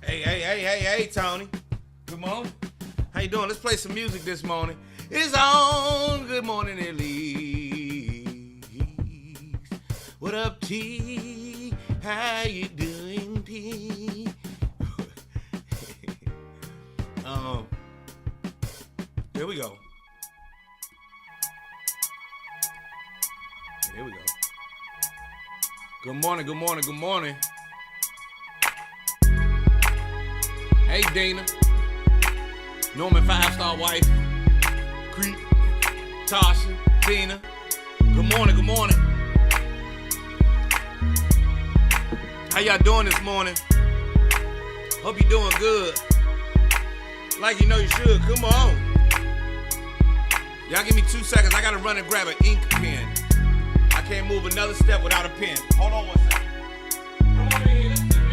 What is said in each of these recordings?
Hey, Tony. Good morning. How you doing? Let's play some music this morning. It's on. Good morning, Elise. What up, T? How you doing, T? Here we go. Here we go. Good morning. Hey, Dana. Norman 5-star wife. Creep. Tasha. Tina. Good morning. How y'all doing this morning? Hope you're doing good. Like you know you should. Come on. Y'all give me 2 seconds. I gotta run and grab an ink pen. I can't move another step without a pen. Hold on 1 second. Come on in here. Listen to me.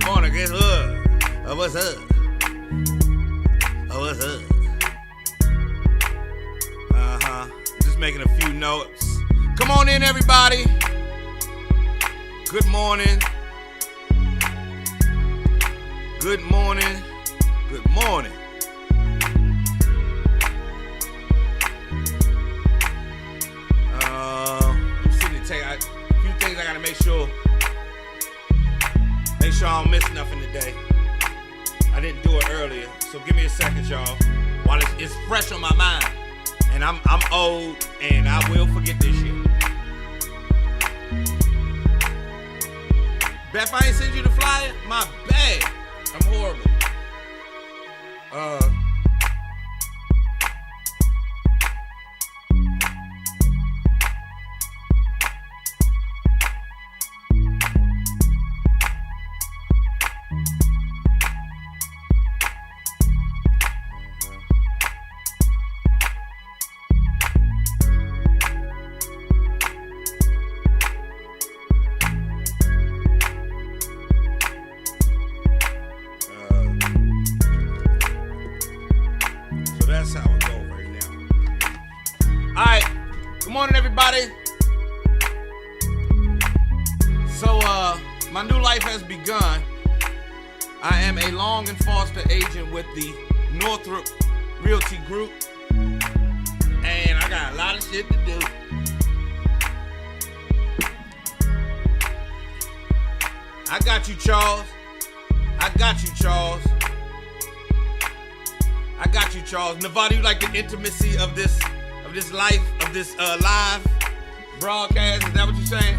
Morning. Guess what? What's up? Just making a few notes. Come on in, everybody. Good morning. I'm sitting to take a few things I gotta make sure I don't miss nothing today. I didn't do it earlier, so give me a second, y'all. While it's fresh on my mind, and I'm old, and I will forget this shit. Beth, I ain't send you the flyer? My bad. I'm horrible. That's how it goes right now. Alright, good morning, everybody. So my new life has begun. I am a long and foster agent with the Northrop Realty Group, and I got a lot of shit to do. I got you, Charles. Nevada, you like the intimacy of this life, of this live broadcast? Is that what you're saying?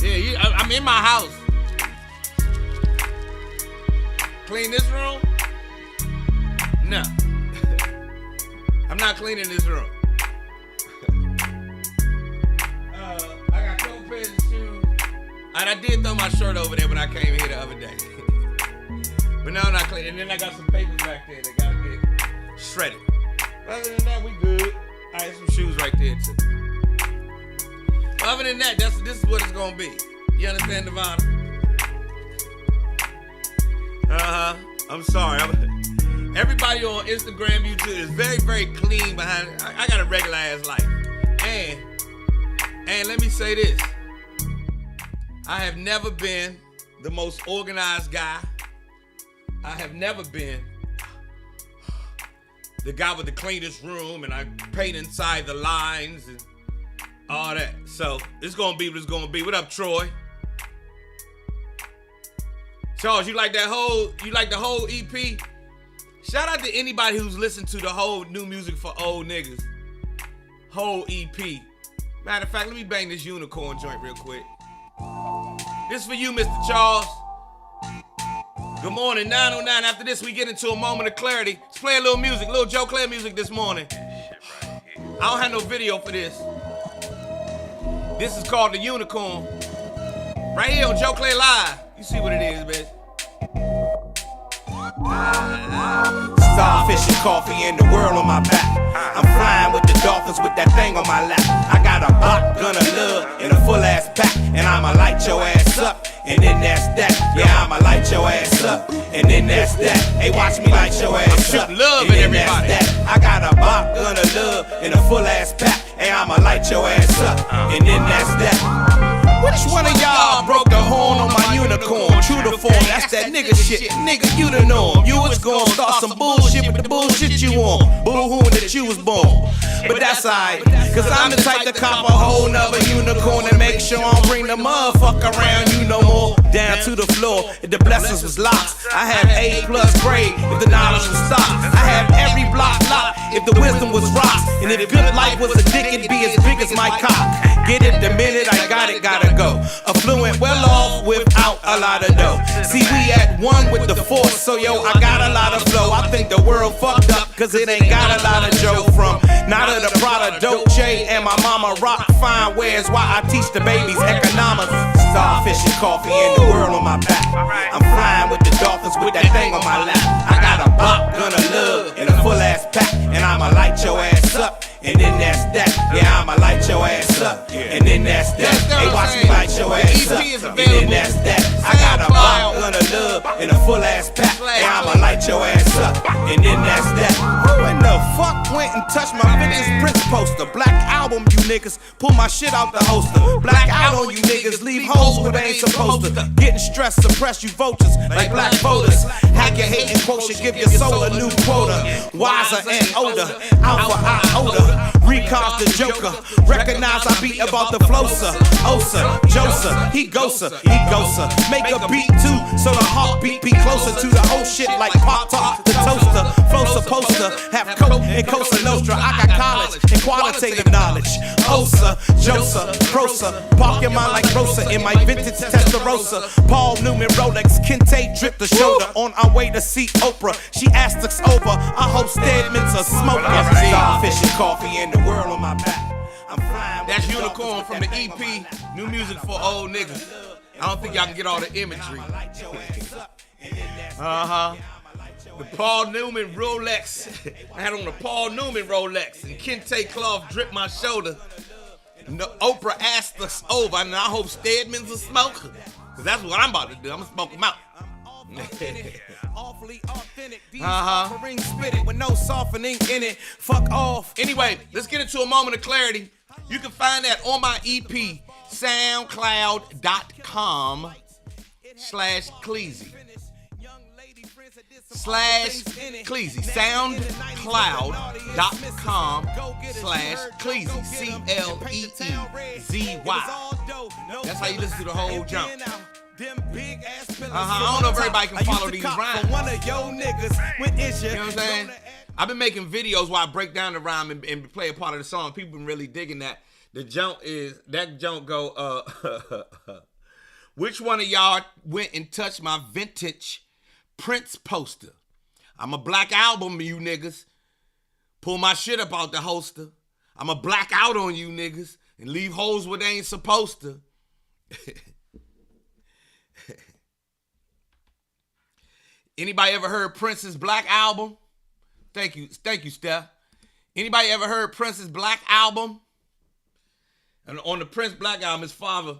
Yeah, I'm in my house. Clean this room? No. I'm not cleaning this room. I got 2 pairs of shoes. And I did throw my shirt over there when I came here the other day. But now I'm not clean. And then I got some papers back there that gotta get shredded. Other than that, we good. I had some shoes right there too. Other than that, this is what it's gonna be. You understand, Nevada? I'm sorry. Everybody on Instagram, YouTube is very, very clean behind it. I got a regular ass life. And let me say this. I have never been the most organized guy. I have never been the guy with the cleanest room, and I paint inside the lines and all that. So it's gonna be what it's gonna be. What up, Troy? Charles, you like the whole EP? Shout out to anybody who's listened to the whole new music for old niggas. Whole EP. Matter of fact, let me bang this unicorn joint real quick. This for you, Mr. Charles. Good morning, 909. After this, we get into a moment of clarity. Let's play a little music, little Joe Clair music this morning. I don't have no video for this. This is called The Unicorn. Right here on Clair Live. You see what it is, bitch. Starfish and coffee and the world on my back. I'm flying with the dolphins with that thing on my lap. I got a bot, gun of love, and a full ass pack. And I'ma light your ass up, and then that's that. Yeah, I'ma light your ass up, and then that's that. Hey, watch me light your ass up, love and then everybody. that's that. I got a bot, gun of love, and a full ass pack. Hey, I'ma light your ass up, and then that's that. Which one of y'all broke the horn on my unicorn? True to form, that's that nigga shit. Nigga, you the norm. You was gonna start some bullshit with the bullshit you on. Boo-hooing that you was born. But that's alright, cause I'm the type to cop a whole nother unicorn and make sure I don't bring the motherfucker around you no more. Down to the floor, if the blessings was locks. I have A+ grade if the knowledge was stocks. I have every block locked if the wisdom was rocks. And if good life was a dick, it'd be as big as my cock. Get it the minute I got it, gotta go. Affluent, well off without a lot of dough. See, we at one with the force, so yo, I got a lot of flow. I think the world fucked up, cause it ain't got a lot of Joe from Nada the Prada, Dolce, and my mama rock fine wears while I teach the babies economics. Starfish and coffee and the world on my back. I'm flying with the dolphins with that thing on my lap. I got a bop, gun of love, and a full ass pack. And I'ma light your ass up, and then that's that. Yeah, I'ma light your ass up, and then that's that. Hey, watch me light your ass up, and then that's that. I got a bop, gun of love, and a full ass pack. And I'ma light your ass up, and then that's that. Who in the fuck went and touched my vintage Prince poster? Black album, you niggas. Pull my shit out the holster. Black out on you niggas. Leave holes where they ain't supposed to. Getting stressed, suppress you vultures like black voters. Hack your hating quotient, give your soul a new quota. Wiser and older, alpha iota. Recons the joker. Recognize I beat about the flosa. Osa, Josa, he gosa, he gosa. Make a beat too, so the heartbeat be closer to the whole shit like Pop Tart, the toaster. Flow supposed to have coke and Cosa Nostra. I got college and qualitative knowledge. Osa, Josa, Prosa. Park your mind like Rosa in my vintage Testarossa. Paul Newman Rolex, Kente drip the shoulder. On our way to see Oprah, she asked us over. I hope Stedman's a smoker. Starfish and coffee and the world on my back. I'm flying. That's Unicorn from the EP, New Music for Old Niggas. I don't think y'all can get all the imagery. The Paul Newman Rolex. I had on the Paul Newman Rolex and Kente cloth dripped my shoulder. Oprah asked us over, and I hope Stedman's a smoker. Cause that's what I'm about to do. I'm gonna smoke him out. With no softening in it. Fuck off. Anyway, let's get into a moment of clarity. You can find that on my EP, soundcloud.com/Cleezy. /Cleezy. Soundcloud.com/Cleezy. CLEEZY. That's how you listen to the whole jump. I don't know if everybody can follow these rhymes. One of your niggas, when is you know what I'm saying? I've been making videos where I break down the rhyme and play a part of the song. People been really digging that. The jump go, which one of y'all went and touched my vintage Prince poster? I'm a black album, you niggas. Pull my shit up out the holster. I'm a black out on you niggas and leave holes where they ain't supposed to. Anybody ever heard Prince's Black Album? Thank you, Steph. Anybody ever heard Prince's Black Album? And on the Prince Black Album, his father,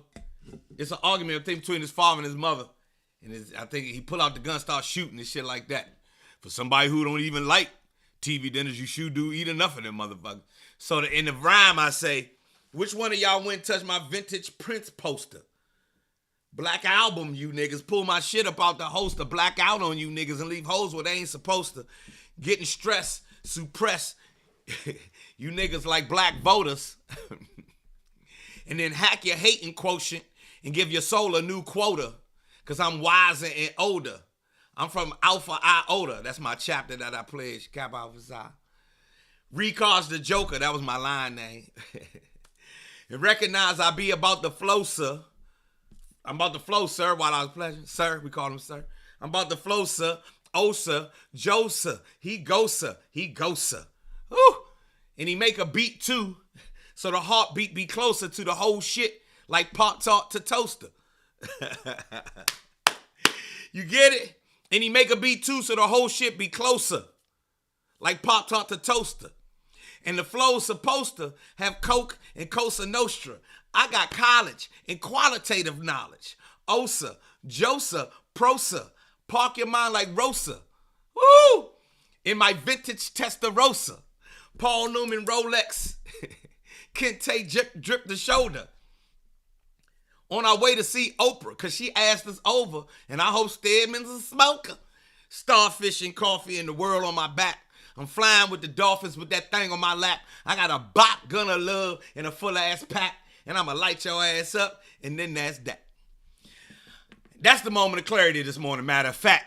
it's an argument between his father and his mother. And I think he pull out the gun, start shooting and shit like that. For somebody who don't even like TV dinners, you should do eat enough of them motherfuckers. So in the rhyme, I say, which one of y'all went and touched my vintage Prince poster? Black album, you niggas. Pull my shit up out the holster. Black out on you niggas and leave hoes where they ain't supposed to. Getting stressed, suppress you niggas like black voters. And then hack your hating quotient and give your soul a new quota. Cause I'm wiser and older. I'm from Alpha Iota. That's my chapter that I pledged. Kappa Alpha Psi. Recars the Joker. That was my line name. And recognize I be about the flow, sir. I'm about to flow, sir, while I was pledging. Sir, we call him sir. I'm about to flow, sir. Osa, Josa, he gosa, he gosa. Woo! and he make a beat too, so the heartbeat be closer to the whole shit, like Pop-Tart to toaster. You get it? And he make a beat too, so the whole shit be closer, like Pop-Tart to toaster. And the flow's supposed to have Coke and Cosa Nostra. I got college and qualitative knowledge. Osa, Josa, Prosa. Park your mind like Rosa. Woo! In my vintage Testarossa. Paul Newman Rolex. Kente drip the shoulder. On our way to see Oprah, because she asked us over, and I hope Stedman's a smoker. Starfish and coffee and the world on my back. I'm flying with the dolphins with that thing on my lap. I got a bop gun of love and a full-ass pack, and I'ma light your ass up, and then that's that. That's the moment of clarity this morning, matter of fact.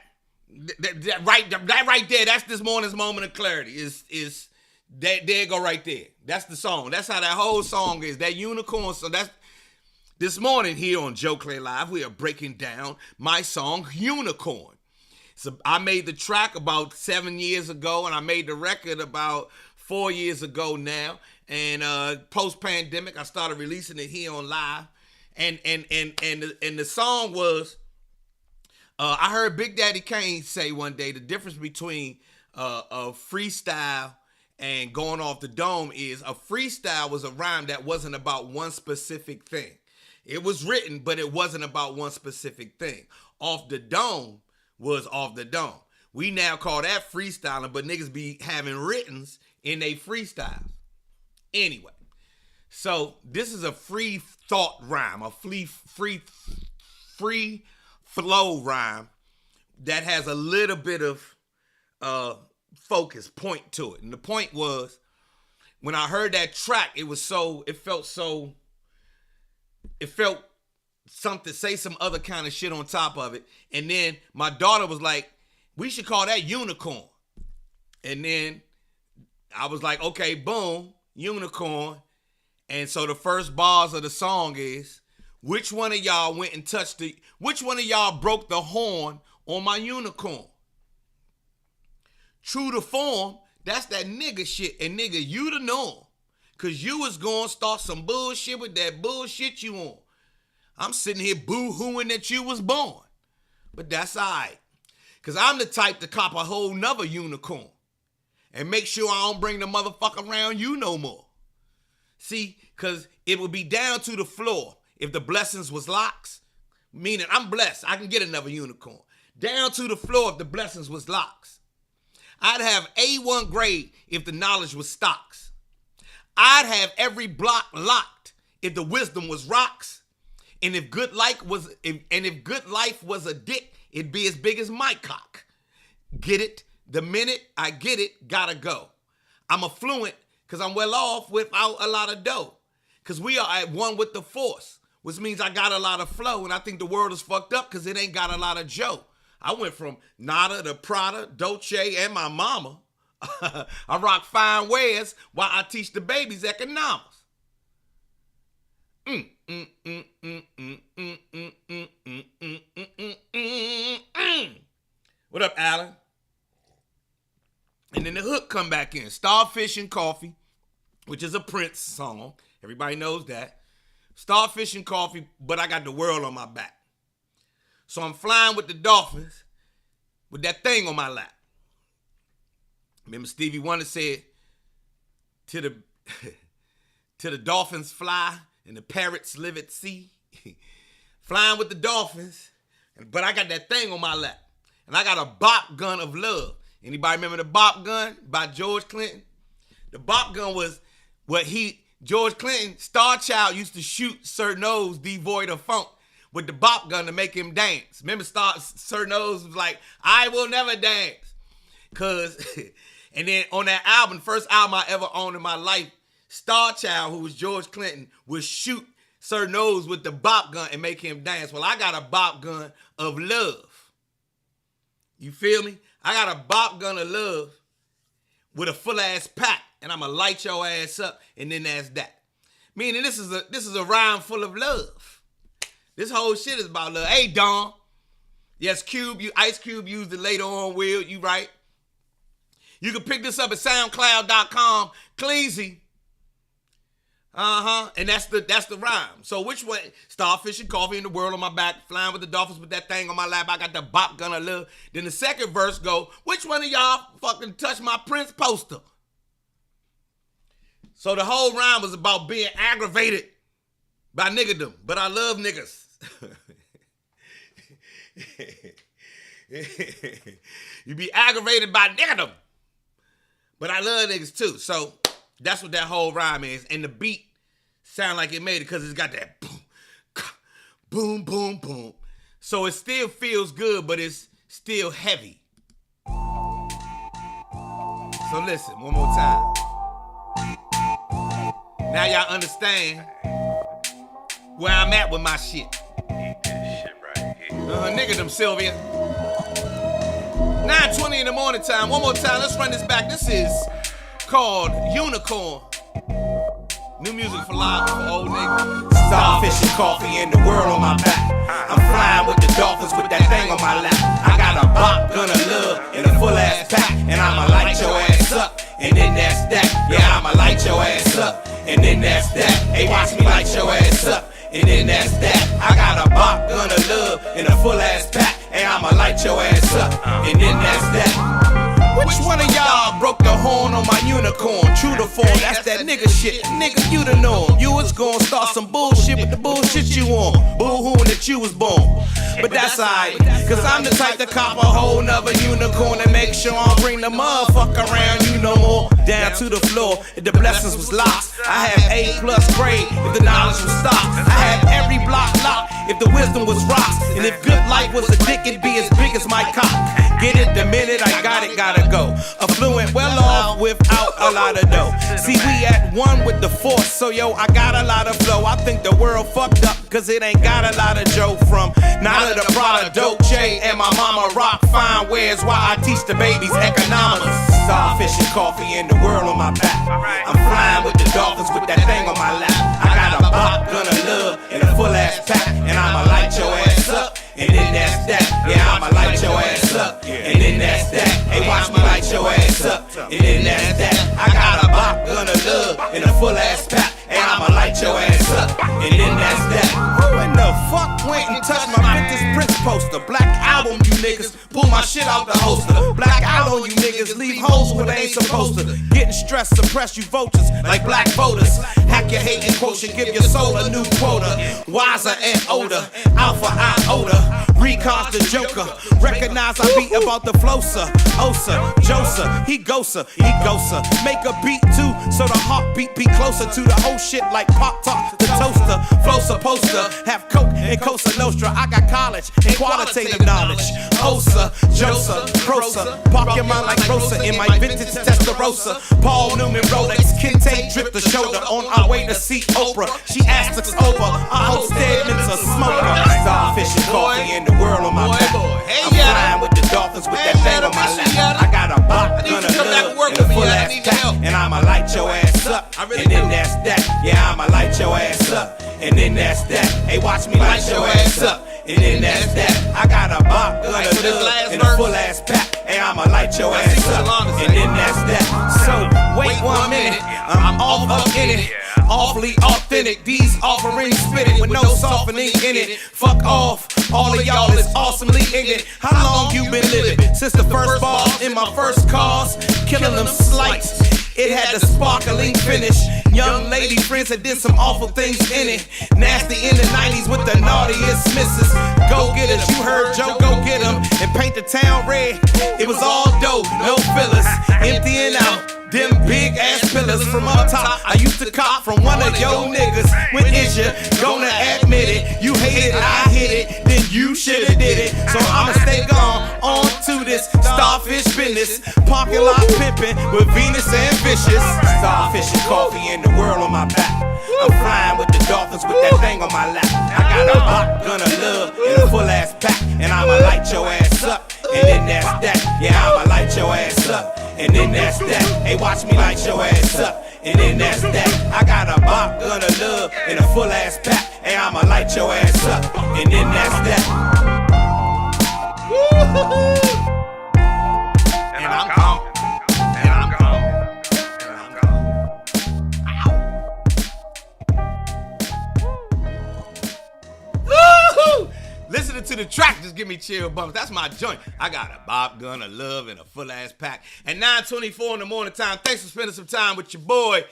That right there, that's this morning's moment of clarity. Is there you go right there. That's the song. That's how that whole song is. That unicorn. So that's this morning here on Joe Clair Live, we are breaking down my song Unicorn. So I made the track about 7 years ago, and I made the record about 4 years ago now. And post-pandemic, I started releasing it here on live. And the song was, I heard Big Daddy Kane say one day the difference between a freestyle and going off the dome is a freestyle was a rhyme that wasn't about one specific thing. It was written, but it wasn't about one specific thing. Off the dome was off the dome. We now call that freestyling, but niggas be having writtens in they freestyles. Anyway, so this is a free thought rhyme, a free flow rhyme that has a little bit of focus, point to it. And the point was, when I heard that track, it felt something, say some other kind of shit on top of it. And then my daughter was like, we should call that Unicorn. And then I was like, okay, boom, Unicorn. And so the first bars of the song is, which one of y'all which one of y'all broke the horn on my unicorn? True to form, that's that nigga shit. And nigga, you the norm. Cause you was gonna start some bullshit with that bullshit you on. I'm sitting here boo-hooing that you was born. But that's all right. Cause I'm the type to cop a whole nother unicorn. And make sure I don't bring the motherfucker around you no more. See, cause it would be down to the floor if the blessings was locks. Meaning I'm blessed, I can get another unicorn. Down to the floor if the blessings was locks. I'd have A1 grade if the knowledge was stocks. I'd have every block locked if the wisdom was rocks. And if good life was a dick, it'd be as big as my cock. Get it? The minute I get it, gotta go. I'm affluent because I'm well off without a lot of dough. Because we are at one with the force, which means I got a lot of flow, and I think the world is fucked up because it ain't got a lot of Joe. I went from Nada to Prada, Dolce, and my mama. I rock fine wares while I teach the babies economics. What up, Alan? And then the hook come back in. Starfish and Coffee, which is a Prince song. Everybody knows that. Starfish and Coffee, but I got the world on my back. So I'm flying with the dolphins with that thing on my lap. Remember Stevie Wonder said, to the dolphins fly and the parrots live at sea. Flying with the dolphins, but I got that thing on my lap. And I got a bop gun of love. Anybody remember the bop gun by George Clinton? The bop gun was what George Clinton, Star Child, used to shoot Sir Nose devoid of funk with the bop gun to make him dance. Remember Sir Nose was like, I will never dance. And then on that album, first album I ever owned in my life, Star Child, who was George Clinton, would shoot Sir Nose with the bop gun and make him dance. Well, I got a bop gun of love. You feel me? I got a bop gun of love with a full ass pack, and I'ma light your ass up, and then that's that. Meaning this is a rhyme full of love. This whole shit is about love. Hey, Don. Yes, Ice Cube used it later on, Will. You right. You can pick this up at soundcloud.com. Cleezy. And that's the rhyme. So which one? Starfish and coffee in the world on my back, flying with the dolphins with that thing on my lap. I got the bop gonna live. Then the second verse go, which one of y'all fucking touched my Prince poster? So the whole rhyme was about being aggravated by niggerdom, but I love niggas. You be aggravated by niggerdom, but I love niggas too. So that's what that whole rhyme is, and the beat sound like it made it because it's got that boom, boom, boom, boom. So it still feels good, but it's still heavy. So listen, one more time. Now y'all understand where I'm at with my shit. Nigga them, Sylvia. 9:20 in the morning time. One more time, let's run this back. This is called Unicorn. New music for live for old niggas. Starfish and coffee and the world on my back. I'm flying with the dolphins with that thing on my lap. I got a bop gonna love in a full ass pack, and I'ma light your ass up. And then that's that. Yeah, I'ma light your ass up. And then that's that. Hey, watch me light your ass up. And then that's that. I got a bop gonna love in a full ass pack, and I'ma light your ass up. And then that's that. Which one of y'all broke the horn on my unicorn? True to form, that's that nigga shit. Nigga, you the norm. You was gonna start some bullshit with the bullshit you on. Boo-hooing that you was born. But that's alright, cause I'm the type to cop a whole nother unicorn and make sure I don't bring the motherfucker around you no more. Down to the floor, if the blessings was locked. I had A+ grade, if the knowledge was stopped. I had every block locked, if the wisdom was rocks. And if good life was a dick, it'd be as big as my cock. Get it the minute I got it, gotta go. Affluent, well off without a lot of dough. See, we at one with the force, so yo, I got a lot of flow. I think the world fucked up, cause it ain't got a lot of Joe from Nada the Prada, Dolce, and my mama rock fine wears while I teach the babies economics. Starfish and coffee and the world on my back. I'm flying with the dolphins with that thing on my lap. I got a bop gonna love in a full ass pack, and I'ma light your ass up. And then that's that. Yeah, I'ma light your ass up. And then that's that. Hey, watch me light your ass up. And then that's that. I got a bop gonna love in a full ass pack, and I'ma light your ass up. And then that's that. Who in the fuck went and touched my vintage Prince poster? Black album, you niggas. Pull my shit out the holster. Black out on you niggas. Leave holes where they ain't supposed to. Getting stressed, suppress you vultures like black voters. Hack your hating quotient, give your soul a new quota. Wiser and older. Alpha iota. Recon's the Joker. Recognize I beat about the flosa. Osa, Josa, he gosa. Make a beat too, so the heartbeat be closer to the whole shit like Pop Tart, the toaster. Flow supposed to have Coke and Cosa Nostra. I got college and qualitative knowledge. Osa, Josa, Prosa. Park your mind like Rosa in my vintage Testarossa. Paul Newman Rolex, Kente drip the shoulder on our way to see Oprah. She asked us over, I hope Stedman's a smoker. Starfish and coffee and the world on my back. I'm flying with the dolphins with that thing on my lap. I got a bop gonna love in a full ass pack, and I'ma light your ass up. And then that's that. Yeah, I'ma light your ass up. And then that's that. Hey, watch me light your ass up. And then that's that. I got a bop gonna love in a full ass pack, and I'ma light your ass up. And then that's that. So wait 1 minute, I'm all up in it. Awfully authentic, these offerings spitting with no softening in it. Fuck off, all of y'all is awesomely ignorant. How long you been living? Since the first ball in my first cause, killing them slights. It had the sparkling finish. Young lady friends that did some awful things in it. Nasty in the 90s with the naughtiest misses. Go getters, you heard Joe, go get 'em and paint the town red. It was all dope, no fillers, emptying out them big ass pillars from up top. I used to cop from one of yo niggas. When is you gonna admit it? You hate it, I hit it, then you shoulda did it. So I'ma stay gone on to this starfish business. Parking lot pimping with Venus and Vicious. Starfish and coffee and the world on my back. I'm flying with the dolphins with that thing on my lap. I got a bop gonna love in a full ass pack, and I'ma light your ass up. And then that's that. Yeah, I'ma light your ass up. And then that's that. Hey, watch me light your ass up. And then that's that. I got a bop gonna love in a full ass pack, and I'ma light your ass up. And then that's that. And I'm gone. just give me chill bumps. That's my joint. I got a bop gun of love and a full ass pack. At 9:24 in the morning time, thanks for spending some time with your boy.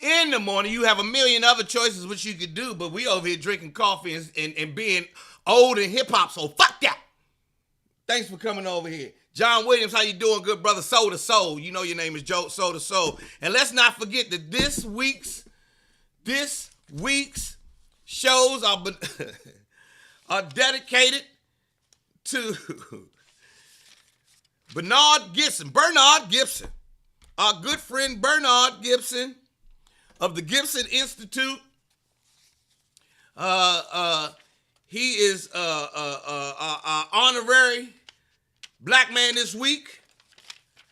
In the morning, you have a million other choices which you could do, but we over here drinking coffee and being old in hip hop, so fuck that. Thanks for coming over here. John Williams, how you doing, good brother? Soul to Soul. You know your name is Joe, Soul to Soul. And let's not forget that this week's shows are dedicated to Bernard Gibson, our good friend Bernard Gibson of the Gibson Institute. He is our honorary black man this week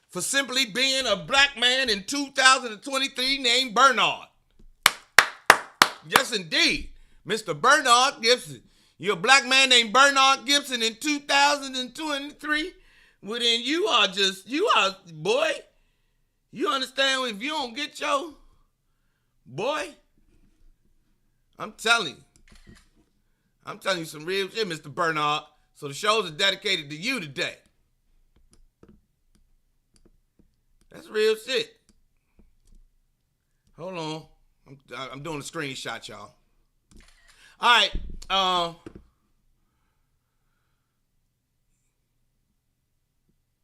for simply being a black man in 2023 named Bernard. Yes, indeed. Mr. Bernard Gibson. You're a black man named Bernard Gibson in 2023. Well, then you are, boy, you understand if you don't get your, boy, I'm telling you some real shit, Mr. Bernard. So the shows are dedicated to you today. That's real shit. Hold on. I'm doing a screenshot, y'all. All right.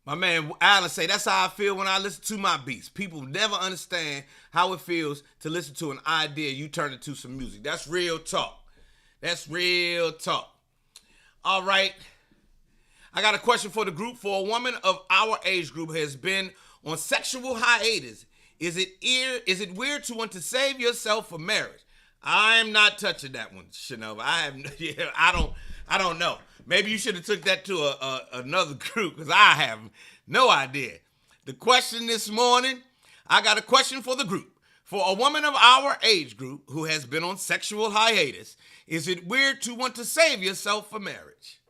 My man Alan say, that's how I feel when I listen to my beats. People never understand how it feels to listen to an idea you turn it to some music. That's real talk. That's real talk. All right. I got a question for the group. For a woman of our age group has been on sexual hiatus, is it weird to want to save yourself for marriage? I'm not touching that one, Shanova. I don't know. Maybe you should have took that to another group because I have no idea. The question this morning, I got a question for the group. For a woman of our age group who has been on sexual hiatus, is it weird to want to save yourself for marriage?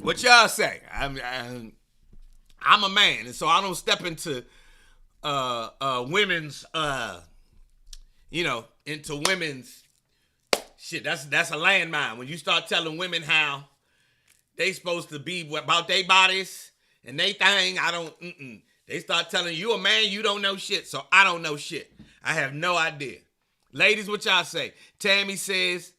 What y'all say? I'm a man, and so I don't step into women's into women's shit. That's a landmine. When you start telling women how they supposed to be about their bodies and they thing, they start telling you a man, you don't know shit, so I don't know shit. I have no idea. Ladies, what y'all say? Tammy says,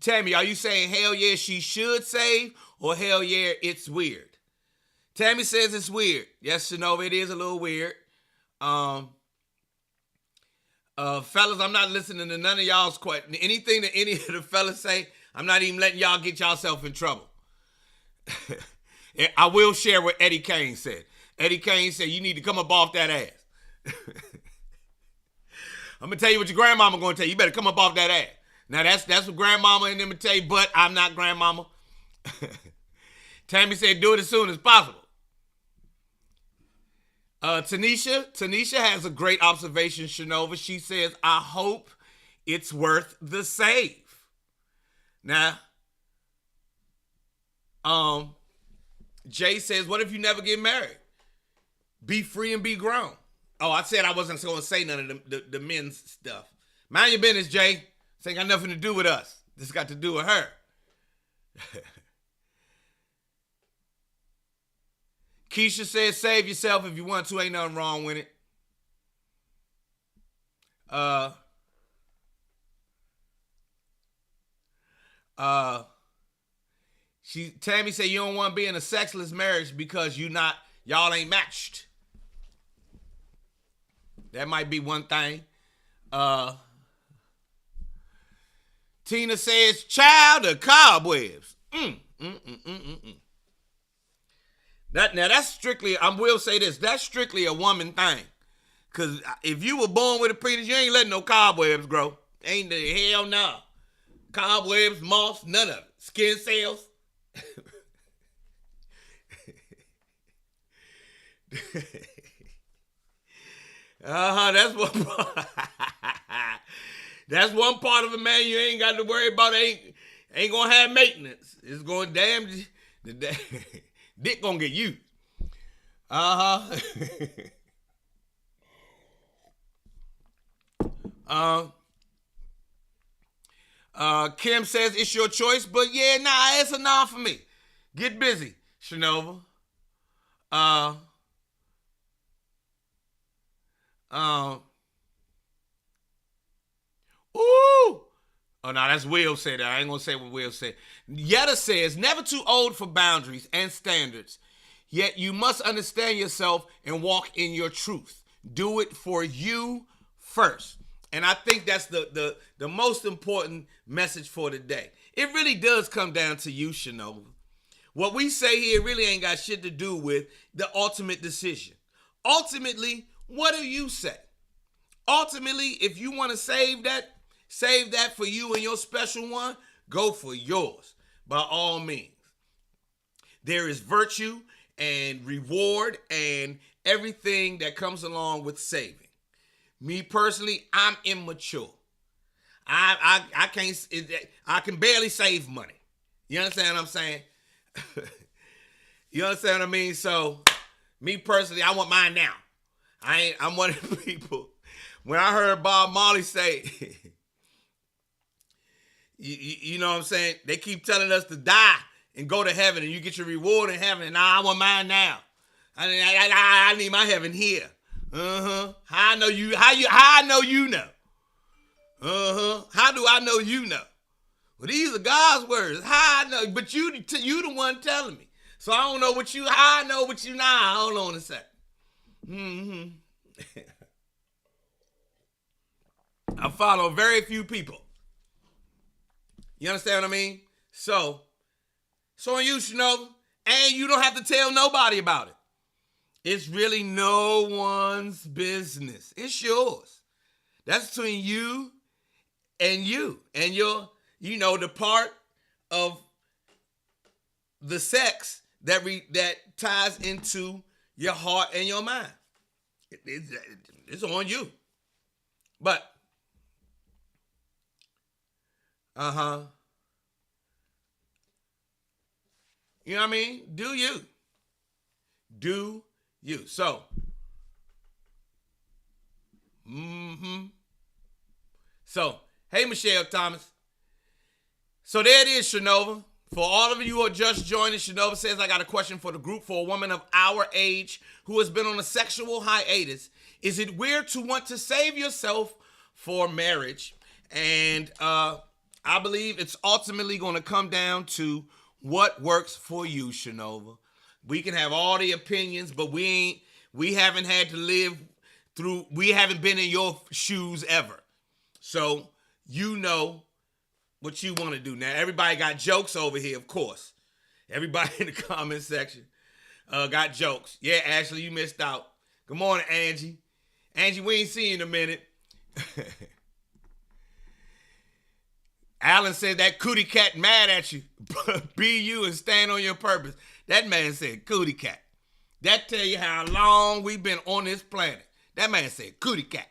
Tammy, are you saying hell yeah she should save or hell yeah it's weird? Tammy says it's weird. Yes, Shanova, it is a little weird. Fellas, I'm not listening to none of y'all's questions. Anything that any of the fellas say, I'm not even letting y'all get yourself in trouble. I will share what Eddie Kane said. Eddie Kane said, you need to come up off that ass. I'm going to tell you what your grandmama going to tell you. You better come up off that ass. Now, that's what grandmama and them will tell you, but I'm not grandmama. Tammy said, do it as soon as possible. Tanisha has a great observation, Shanova. She says, I hope it's worth the save. Now, Jay says, what if you never get married? Be free and be grown. Oh, I said I wasn't going to say none of the men's stuff. Mind your business, Jay. This ain't got nothing to do with us. This got to do with her. Keisha says, save yourself if you want to. Ain't nothing wrong with it. Tammy said you don't want to be in a sexless marriage because y'all ain't matched. That might be one thing. Tina says, child of cobwebs. Now that's strictly, I will say this, that's strictly a woman thing. Because if you were born with a penis, you ain't letting no cobwebs grow. Ain't the hell no. Cobwebs, moths, none of it. Skin cells. That's one part. That's one part of a man you ain't got to worry about. Ain't gonna have maintenance. It's going the dick gonna get used. Kim says it's your choice, but yeah, nah, it's a nah for me. Get busy, Shanova. Ooh. Oh, no, that's Will said that. I ain't going to say what Will said. Yetta says, never too old for boundaries and standards. Yet you must understand yourself and walk in your truth. Do it for you first. And I think that's the most important message for today. It really does come down to you, Shanova. What we say here really ain't got shit to do with the ultimate decision. Ultimately, what do you say? Ultimately, if you want to save that for you and your special one, go for yours by all means. There is virtue and reward and everything that comes along with saving. Me personally, I'm immature. I can barely save money. You understand what I'm saying? You understand what I mean? So, me personally, I want mine now. I'm one of the people. When I heard Bob Marley say, you know what I'm saying? They keep telling us to die and go to heaven, and you get your reward in heaven. And I want mine now. I need my heaven here. How I know you? How I know you know? How do I know you know? Well, these are God's words. How I know? But you the one telling me. So I don't know what you. How I know what you now? Hold on a sec. I follow very few people. You understand what I mean? So you should know, and you don't have to tell nobody about it. It's really no one's business. It's yours. That's between you and your, the part of the sex that ties into your heart and your mind. It's on you. But, you know what I mean? Do you. Do you. So, So, hey, Michelle Thomas. So there it is, Shanova. For all of you who are just joining, Shanova says, I got a question for the group. For a woman of our age who has been on a sexual hiatus, is it weird to want to save yourself for marriage? And I believe it's ultimately going to come down to what works for you, Shanova. We can have all the opinions, but we haven't had to live through, we haven't been in your shoes ever. So you know what you want to do. Now, everybody got jokes over here, of course. Everybody in the comment section got jokes. Yeah, Ashley, you missed out. Good morning, Angie. Angie, we ain't seen you in a minute. Alan said that cootie cat mad at you. Be you and stand on your purpose. That man said cootie cat. That tell you how long we've been on this planet. That man said cootie cat.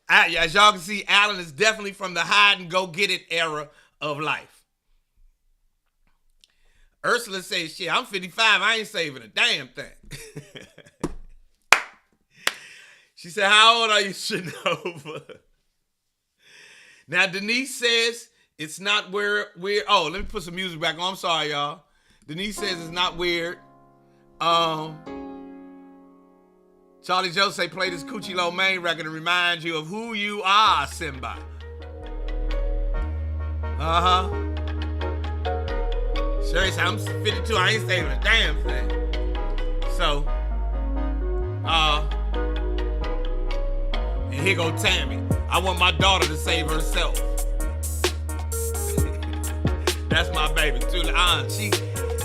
As y'all can see, Alan is definitely from the hide and go get it era of life. Ursula says, shit, I'm 55. I ain't saving a damn thing. She said, how old are you, Shanova? Now, Denise says it's not weird. Oh, let me put some music back on. I'm sorry, y'all. Denise says it's not weird. Charlie Joe say, play this Coochie Lo Main record and remind you of who you are, Simba. Sherry said, I'm 52. I ain't saving a damn thing. So, and here go Tammy. I want my daughter to save herself. That's my baby too.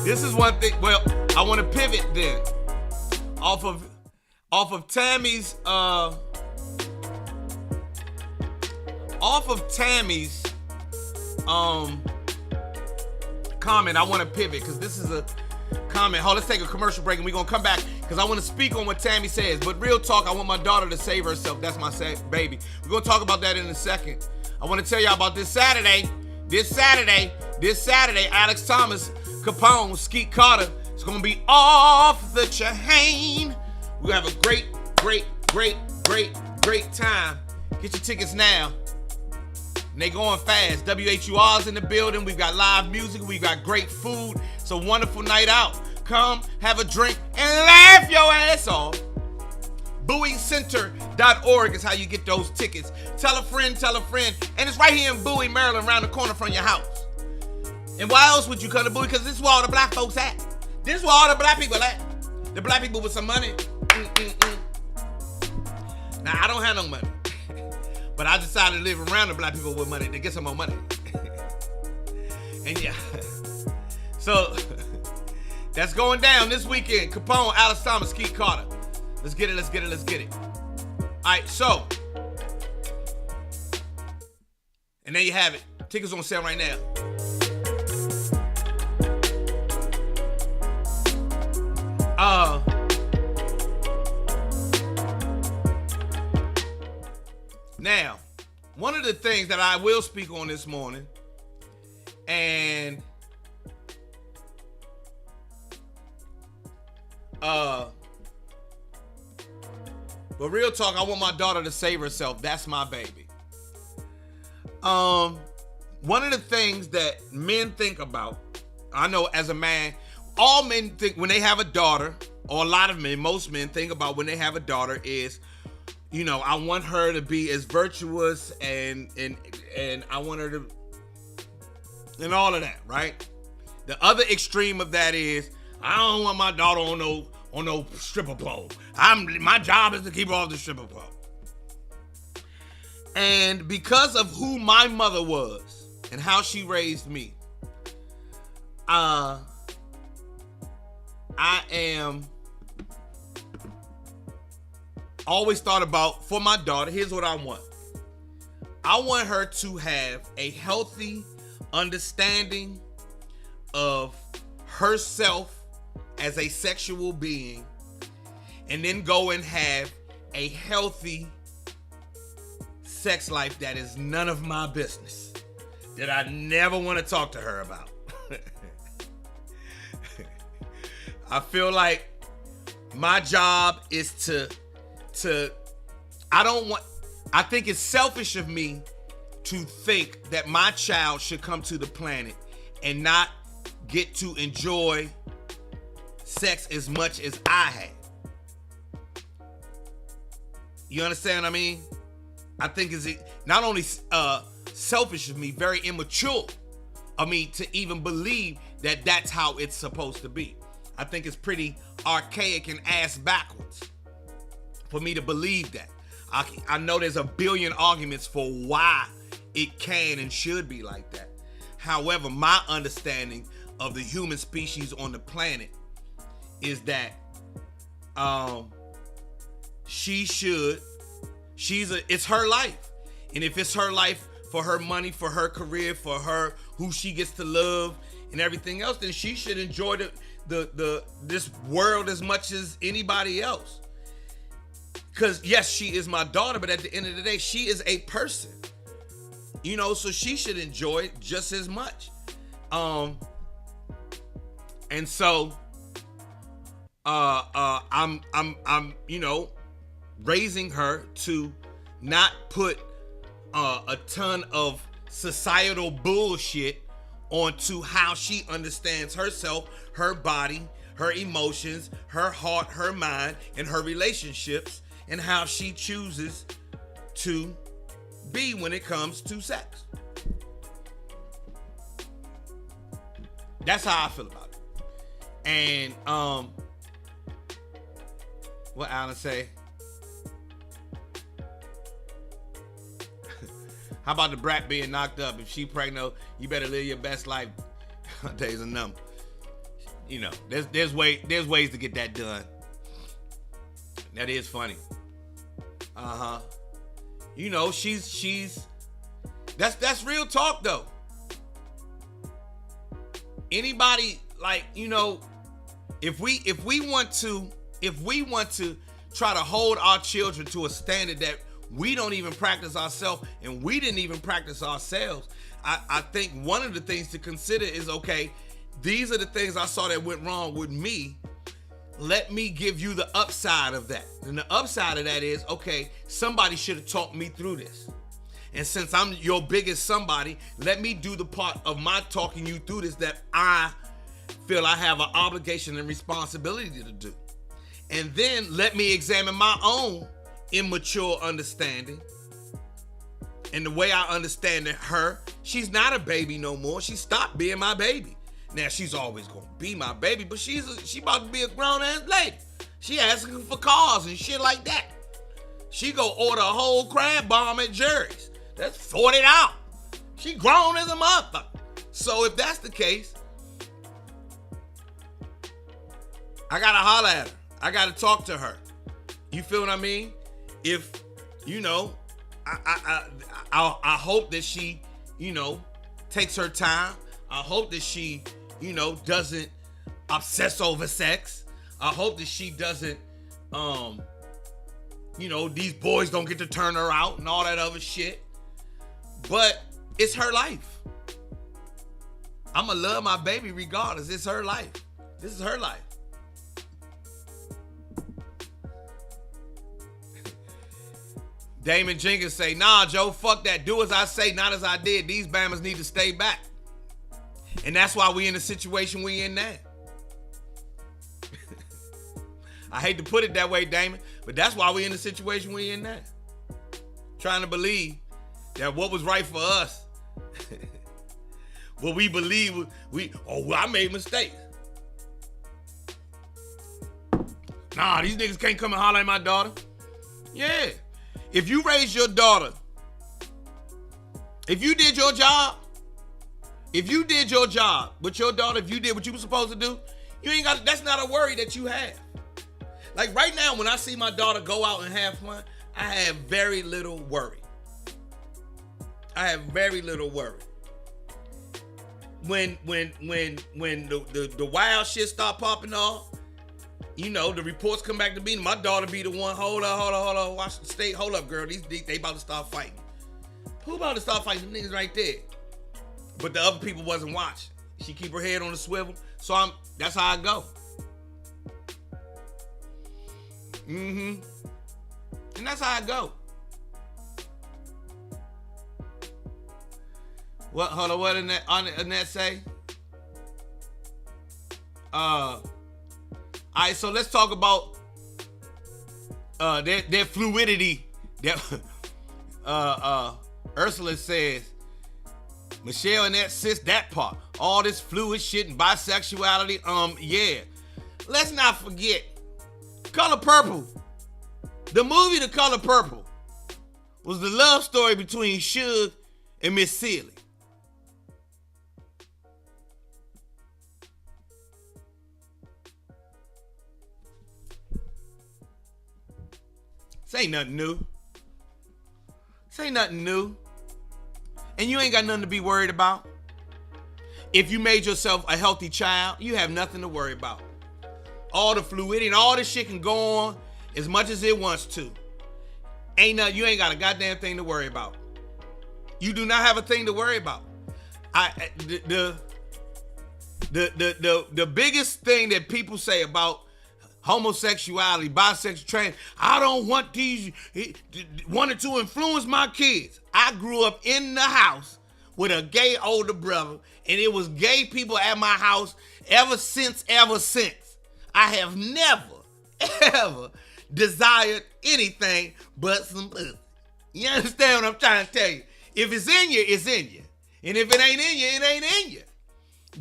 This is one thing. Well, I want to pivot then off of Tammy's comment. I want to pivot because this is a comment. Let's take a commercial break and we're gonna come back because I want to speak on what Tammy says. But real talk, I want my daughter to save herself. That's my baby. We're gonna talk about that in a second. I want to tell y'all about this Saturday, Alex Thomas, Capone, Skeet Carter is gonna be off the chain We're gonna have a great time. Get your tickets now. And they going fast. WHUR's in the building. We've got live music. We've got great food. It's a wonderful night out. Come, have a drink, and laugh your ass off. BowieCenter.org is how you get those tickets. Tell a friend. And it's right here in Bowie, Maryland, around the corner from your house. And why else would you come to Bowie? Because this is where all the black folks at. This is where all the black people at. The black people with some money. Now, I don't have no money. But I decided to live around the black people with money to get some more money. And yeah. So, that's going down this weekend. Capone, Alice Thomas, Keith Carter. Let's get it. All right, so. And there you have it. Tickets on sale right now. Now, one of the things that I will speak on this morning, and but real talk, I want my daughter to save herself. That's my baby. One of the things that men think about, I know as a man, all men think when they have a daughter, or a lot of men, most men think about when they have a daughter is, you know, I want her to be as virtuous and I want her to, and all of that, right? The other extreme of that is, I don't want my daughter on no stripper pole. My job is to keep her off the stripper pole. And because of who my mother was and how she raised me, I am always thought about, for my daughter, here's what I want. I want her to have a healthy understanding of herself as a sexual being, and then go and have a healthy sex life that is none of my business, that I never want to talk to her about. I feel like my job is to I think it's selfish of me to think that my child should come to the planet and not get to enjoy sex as much as I had. You understand what I mean? I think it's not only selfish of me, very immature of me to even believe that that's how it's supposed to be. I think it's pretty archaic and ass backwards for me to believe that. I know there's a billion arguments for why it can and should be like that. However, my understanding of the human species on the planet is that it's her life. And if it's her life for her money, for her career, for her who she gets to love and everything else, then she should enjoy this world as much as anybody else. Because yes, she is my daughter, but at the end of the day, she is a person. You know, so she should enjoy it just as much. And so I'm you know, raising her to not put a ton of societal bullshit onto how she understands herself, her body, her emotions, her heart, her mind, and her relationships, and how she chooses to be when it comes to sex. That's how I feel about it. And what Alan say? How about the brat being knocked up? If she pregnant, you better live your best life. Days a number. You know, there's ways to get that done. That is funny. You know, she's that's real talk though. Anybody, like, you know, if we want to try to hold our children to a standard that we don't even practice ourselves and we didn't even practice ourselves, I think one of the things to consider is, okay, these are the things I saw that went wrong with me. let me give you the upside of that. And the upside of that is, okay, somebody should have talked me through this. And since I'm your biggest somebody, let me do the part of my talking you through this that I feel I have an obligation and responsibility to do. And then let me examine my own immature understanding. And the way I understand it, her, she's not a baby no more. She stopped being my baby. Now, she's always going to be my baby, but she about to be a grown-ass lady. She asking for cars and shit like that. She go order a whole crab bomb at Jerry's. That's $40. She grown as a motherfucker. So if that's the case, I got to holler at her. I got to talk to her. You feel what I mean? If, you know, I hope that she, you know, takes her time. I hope that she, you know, doesn't obsess over sex. I hope that she doesn't, you know, these boys don't get to turn her out and all that other shit. But it's her life. I'ma love my baby regardless. It's her life. This is her life. Damon Jenkins say, nah, Joe, fuck that. Do as I say, not as I did. These Bammers need to stay back. And that's why we in the situation we in now. I hate to put it that way, Damon, but that's why we in the situation we in now. Trying to believe that what was right for us, what we believe, I made mistakes. Nah, these niggas can't come and holler at my daughter. Yeah. If you raised your daughter, if you did your job with your daughter, if you did what you were supposed to do, you ain't got, that's not a worry that you have. Like right now, when I see my daughter go out and have fun, I have very little worry. When the wild shit start popping off, you know, the reports come back to me, my daughter be the one, hold up, watch the state, hold up, girl, they about to start fighting. Who about to start fighting? The niggas right there. But the other people wasn't watching. She keep her head on the swivel, so that's how I go. And that's how I go. What? Hold on. What Annette say? All right. So let's talk about their fluidity. That Ursula says. Michelle and that sis, that part. All this fluid shit and bisexuality. Yeah. Let's not forget. Color Purple. The movie The Color Purple was the love story between Suge and Miss Celie. This ain't nothing new. And you ain't got nothing to be worried about. If you made yourself a healthy child, you have nothing to worry about. All the fluidity and all this shit can go on as much as it wants to. You ain't got a goddamn thing to worry about. You do not have a thing to worry about. The biggest thing that people say about homosexuality, bisexual, trans, I don't want these, wanted to influence my kids. I grew up in the house with a gay older brother, and it was gay people at my house ever since. I have never, ever desired anything but some pussy. You understand what I'm trying to tell you? If it's in you, it's in you. And if it ain't in you, it ain't in you.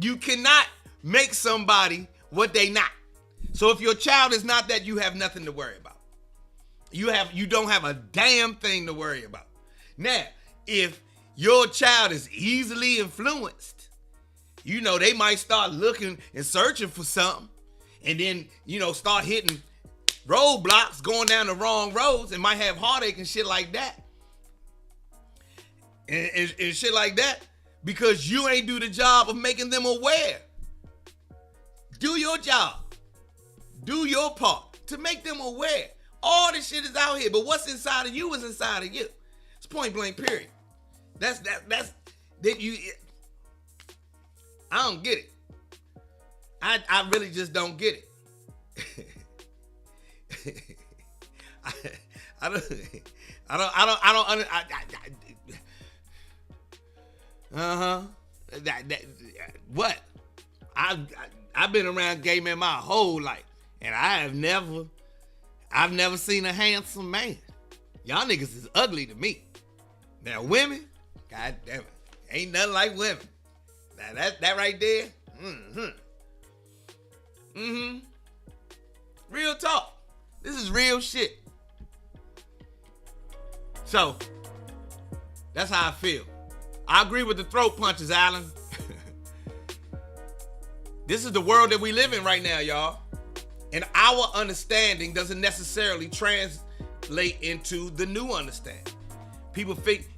You cannot make somebody what they not. So if your child is not that, you have nothing to worry about. You don't have a damn thing to worry about. Now, if your child is easily influenced, you know, they might start looking and searching for something, and then, you know, start hitting roadblocks, going down the wrong roads, and might have heartache and shit like that. And shit like that, because you ain't do the job of making them aware. Do your job. Do your part to make them aware. All this shit is out here, but what's inside of you is inside of you. It's point blank, period. That's you. I don't get it. I really just don't get it. I don't. What? I've been around gay men my whole life, and I've never seen a handsome man. Y'all niggas is ugly to me. Now women, god damn it, ain't nothing like women. Now that right there, real talk. This is real shit. So, that's how I feel. I agree with the throat punches, Alan. This is the world that we live in right now, y'all. And our understanding doesn't necessarily translate into the new understanding. People think,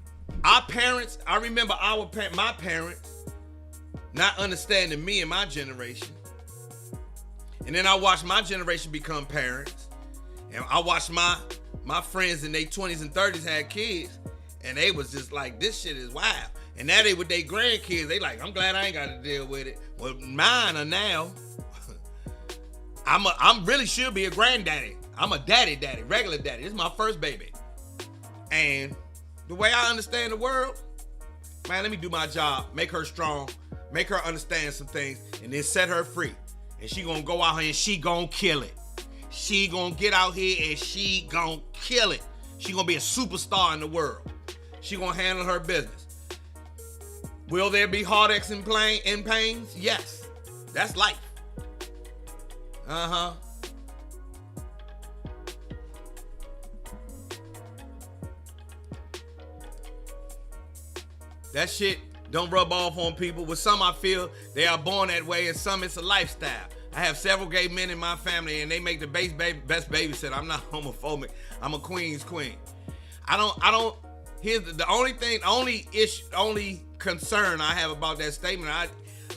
our parents, I remember my parents not understanding me and my generation. And then I watched my generation become parents. And I watched my friends in their 20s and 30s had kids. And they was just like, this shit is wild. And now they with their grandkids, they like, I'm glad I ain't got to deal with it. Well, mine are now, I'm really should be a granddaddy. I'm a daddy, regular daddy. This is my first baby. And the way I understand the world, man, let me do my job. Make her strong. Make her understand some things. And then set her free. And she gonna go out here and she gonna kill it. She gonna get out here and she gonna kill it. She gonna be a superstar in the world. She gonna handle her business. Will there be heartaches and pains? Yes. That's life. That shit don't rub off on people. With some, I feel they are born that way, and some it's a lifestyle. I have several gay men in my family, and they make the best babysitter. I'm not homophobic. I'm a queen's queen. Here's the only concern I have about that statement.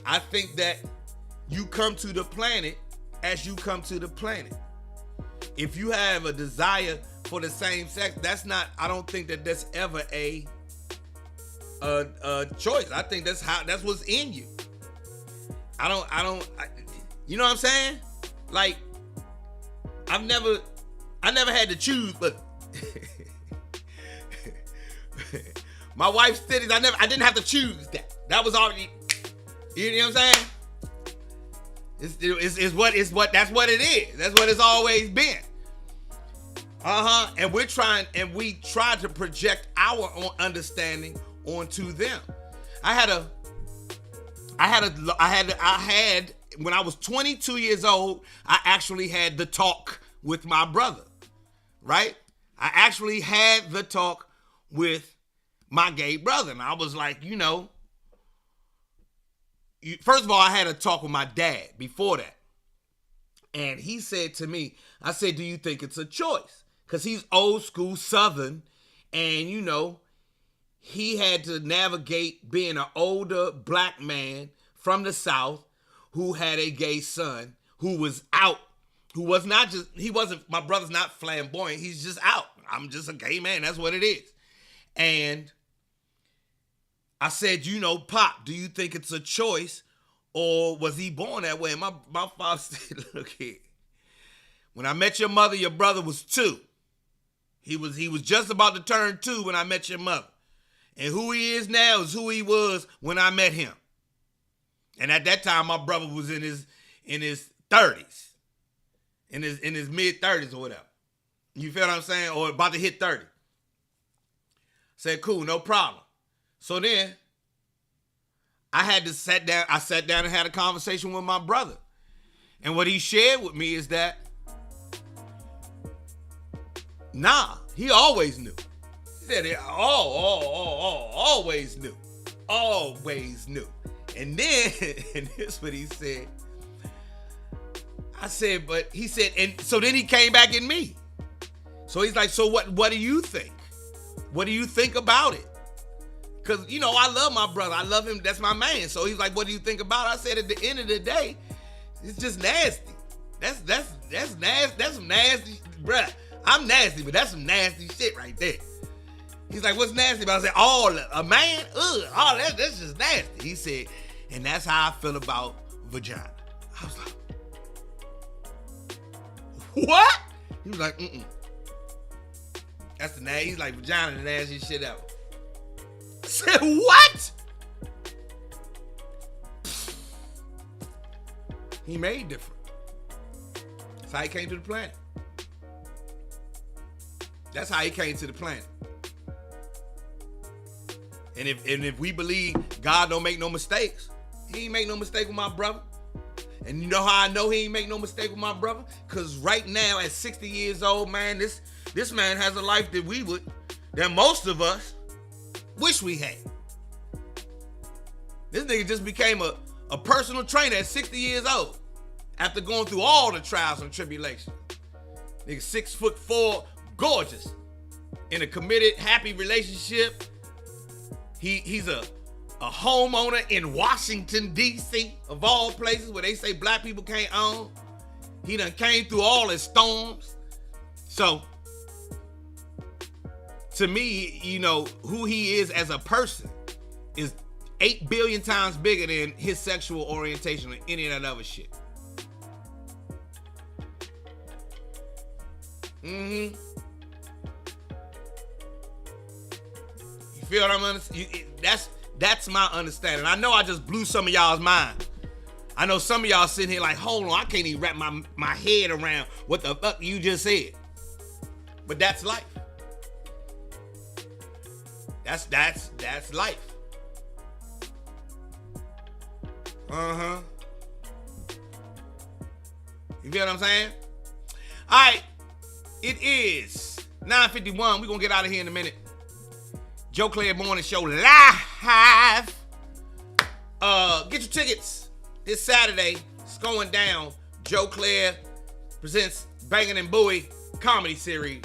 I think that you come to the planet as you come to the planet. If you have a desire for the same sex, I don't think that that's ever a choice. I think that's what's in you. You know what I'm saying? Like, I never had to choose, but my wife's titties, I didn't have to choose that. That was already, you know what I'm saying? That's what it is. That's what it's always been. And we try to project our own understanding onto them. I had when I was 22 years old, I actually had the talk with my brother, right? I actually had the talk with my gay brother. And I was like, first of all, I had a talk with my dad before that. And he said to me, I said, do you think it's a choice? Because he's old school Southern. And, he had to navigate being an older black man from the South who had a gay son who was out, my brother's not flamboyant. He's just out. I'm just a gay man. That's what it is. And I said, Pop, do you think it's a choice or was he born that way? And my father said, look here, when I met your mother, your brother was 2. He was just about to turn 2 when I met your mother. And who he is now is who he was when I met him. And at that time, my brother was in his 30s, in his mid 30s or whatever. You feel what I'm saying? Or about to hit 30. Said, cool, no problem. So then I sat down and had a conversation with my brother. And what he shared with me is that, he always knew. He said, always knew. Always knew. And then, and this is what he said. I said, but he said, and so then he came back at me. So he's like, so what do you think? What do you think about it? Because, I love my brother. I love him. That's my man. So he's like, what do you think about it? I said, at the end of the day, it's just nasty. That's nasty. That's some nasty, bruh. I'm nasty, but that's some nasty shit right there. He's like, what's nasty about it? I said, a man? That's just nasty. He said, and that's how I feel about vagina. I was like, What? He was like, That's the name. He's like, vagina the nastiest shit ever. I said, what? He made different. That's how he came to the planet. That's how he came to the planet. And if we believe God don't make no mistakes, he ain't make no mistake with my brother. And you know how I know he ain't make no mistake with my brother? Because right now, at 60 years old, man, this man has a life that most of us wish we had. This nigga just became a personal trainer at 60 years old after going through all the trials and tribulations. Nigga 6'4", gorgeous, in a committed, happy relationship. He's a homeowner in Washington, D.C., of all places where they say black people can't own. He done came through all his storms. So, to me, you know, who he is as a person is 8 billion times bigger than his sexual orientation or any of that other shit. You feel what I'm understanding? That's my understanding. I know I just blew some of y'all's mind. I know some of y'all sitting here like, hold on, I can't even wrap my head around what the fuck you just said. But that's life. That's life. You feel what I'm saying? All right. It is 9:51. We're going to get out of here in a minute. Joe Clair Morning Show live. Get your tickets this Saturday. It's going down. Joe Clair presents Bangin' and Bowie comedy series.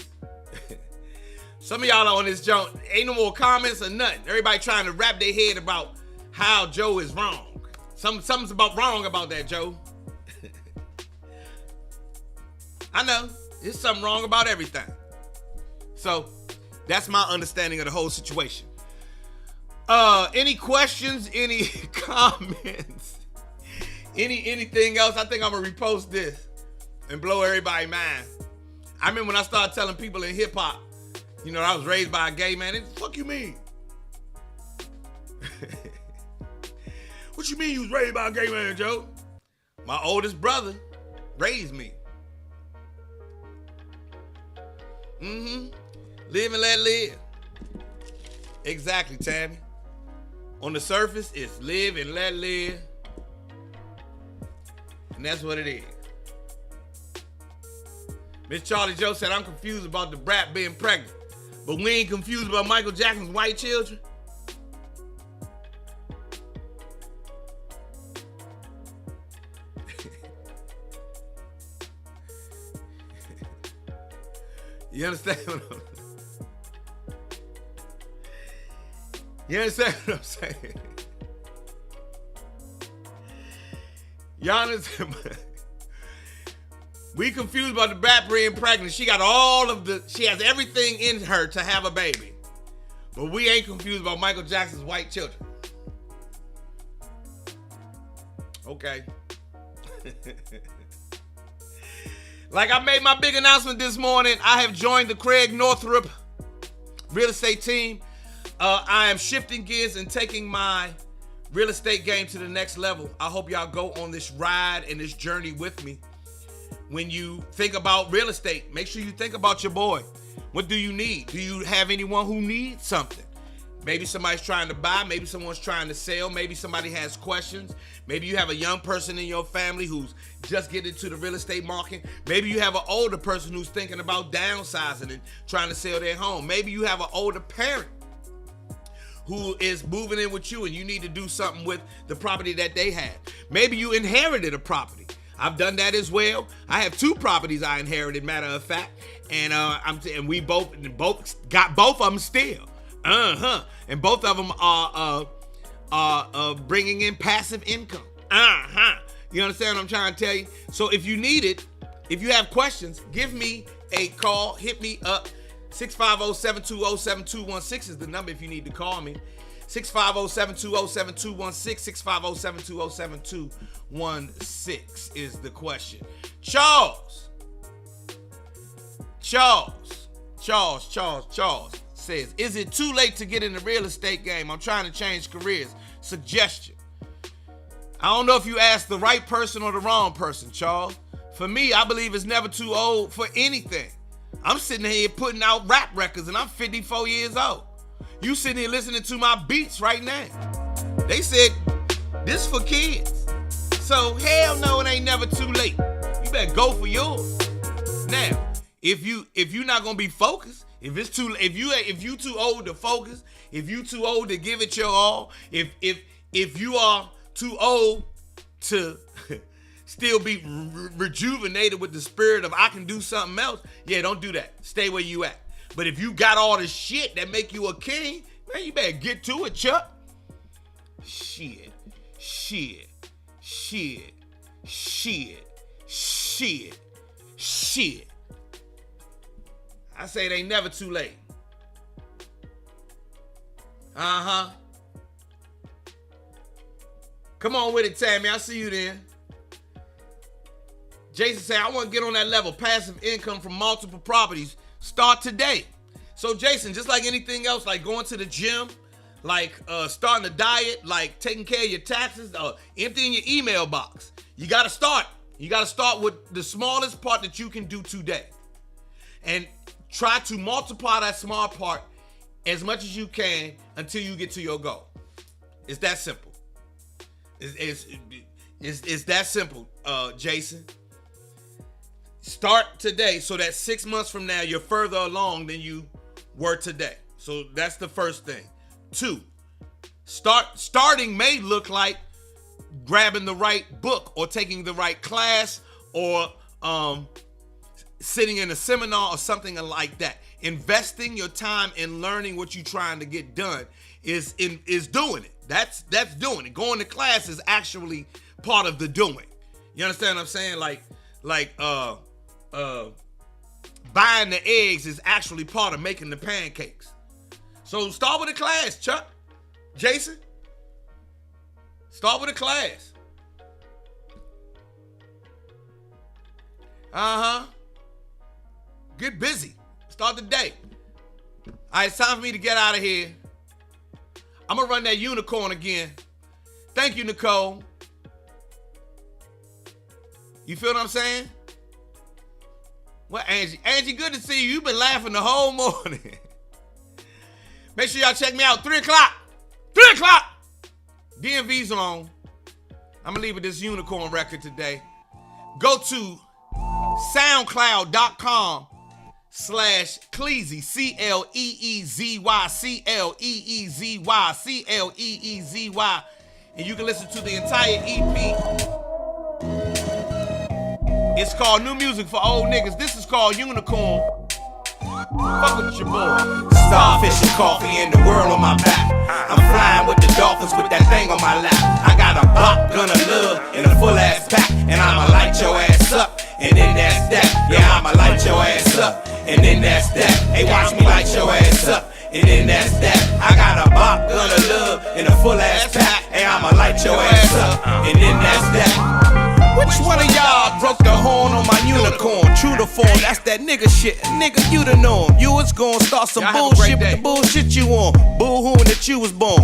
Some of y'all on this joint, ain't no more comments or nothing. Everybody trying to wrap their head about how Joe is wrong. Something's wrong about that, Joe. I know. There's something wrong about everything. So, that's my understanding of the whole situation. Any questions, any comments, anything else? I think I'm gonna repost this and blow everybody's mind. I remember when I started telling people in hip hop, you know, I was raised by a gay man. Fuck you mean? What you mean you was raised by a gay man, Joe? My oldest brother raised me. Live and let live. Exactly, Tammy. On the surface, it's live and let live. And that's what it is. Miss Charlie Joe said, I'm confused about the brat being pregnant. But we ain't confused about Michael Jackson's white children. You understand what I'm saying? You understand what I'm saying? Y'all understand? We confused about the brat being pregnant. She got she has everything in her to have a baby. But we ain't confused about Michael Jackson's white children. Okay. Like I made my big announcement this morning, I have joined the Craig Northrup real estate team. I am shifting gears and taking my real estate game to the next level. I hope y'all go on this ride and this journey with me. When you think about real estate, make sure you think about your boy. What do you need? Do you have anyone who needs something? Maybe somebody's trying to buy. Maybe someone's trying to sell. Maybe somebody has questions. Maybe you have a young person in your family who's just getting into the real estate market. Maybe you have an older person who's thinking about downsizing and trying to sell their home. Maybe you have an older parent who is moving in with you and you need to do something with the property that they have. Maybe you inherited a property. I've done that as well. I have 2 properties I inherited, matter of fact, and we both got both of them still. And both of them are bringing in passive income. You understand what I'm trying to tell you? So if you need it, if you have questions, give me a call. Hit me up. 650-720-7216 is the number if you need to call me. 650-720-7216. 650-720-7216 is the question. Charles, Charles says, is it too late to get in the real estate game? I'm trying to change careers. Suggestion. I don't know if you asked the right person or the wrong person, Charles. For me, I believe it's never too old for anything. I'm sitting here putting out rap records and I'm 54 years old. You sitting here listening to my beats right now. They said, this for kids. So hell no, it ain't never too late. You better go for yours. Now, if you're not gonna be focused, if you too old to focus, if you too old to give it your all, if you are too old to still be rejuvenated with the spirit of I can do something else, yeah, don't do that. Stay where you at. But if you got all the shit that make you a king, man, you better get to it, Chuck. Shit. I say it ain't never too late. Uh-huh. Come on with it, Tammy. I see you then. Jason said, I want to get on that level. Passive income from multiple properties. Start today. So, Jason, just like anything else, like going to the gym, like starting a diet, like taking care of your taxes, emptying your email box. You got to start. You got to start with the smallest part that you can do today. And try to multiply that small part as much as you can until you get to your goal. It's that simple. It's that simple, Jason. Start today so that 6 months from now you're further along than you were today. So that's the first thing. 2, starting may look like grabbing the right book or taking the right class or sitting in a seminar or something like that. Investing your time in learning what you're trying to get done is doing it. That's doing it. Going to class is actually part of the doing. You understand what I'm saying? Like buying the eggs is actually part of making the pancakes. So start with a class, Chuck. Jason, start with a class. Uh-huh. Get busy. Start the day. All right, it's time for me to get out of here. I'm going to run that unicorn again. Thank you, Nicole. You feel what I'm saying? Well, Angie. Angie, good to see you. You've been laughing the whole morning. Make sure y'all check me out. 3 o'clock. 3 o'clock. DMV's on. I'm going to leave with this unicorn record today. Go to soundcloud.com/Cleezy, Cleezy, and you can listen to the entire EP. It's called New Music for Old Niggas. This is called Unicorn. Fuck with your boy. Starfish and coffee and the world on my back. I'm flying with the dolphins with that thing on my lap. I got a bop gun of love in a full ass pack, and I'ma light your ass up. And then that's that. Yeah, I'ma light your ass up. And then that's that. Hey, watch me light your ass up. And then that's that. I got a bop gun of love in a full ass pack, and I'ma light your ass up. And then that's that. Which one of y'all broke the horn on my unicorn? True to form, that's that nigga shit. Nigga, you the norm. You was gonna start some bullshit with the bullshit you on. Boo-hooing that you was born.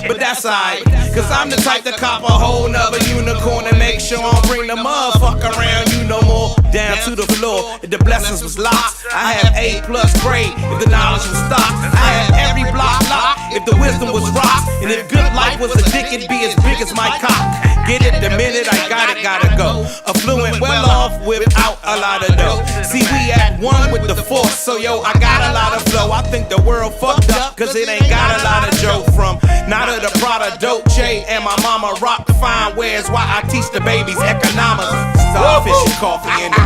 But that's alright, cause I'm the type to cop a whole nother unicorn and make sure I don't bring the motherfucker around you no more. Down to the floor, if the blessings was locked, I have A+ grade if the knowledge was stocked. I had every block locked if the wisdom was rocked. And if good life was a dick, it'd be as big as my cock. Get it the minute I got it, gotta go. Affluent, well off without a lot of dough. See, we at one with the force, so yo, I got a lot of flow. I think the world fucked up, cause it ain't got a lot of joke. From Nada the Prada, Dolce, and my mama rock fine wares while I teach the babies economics. Starfish and coffee and the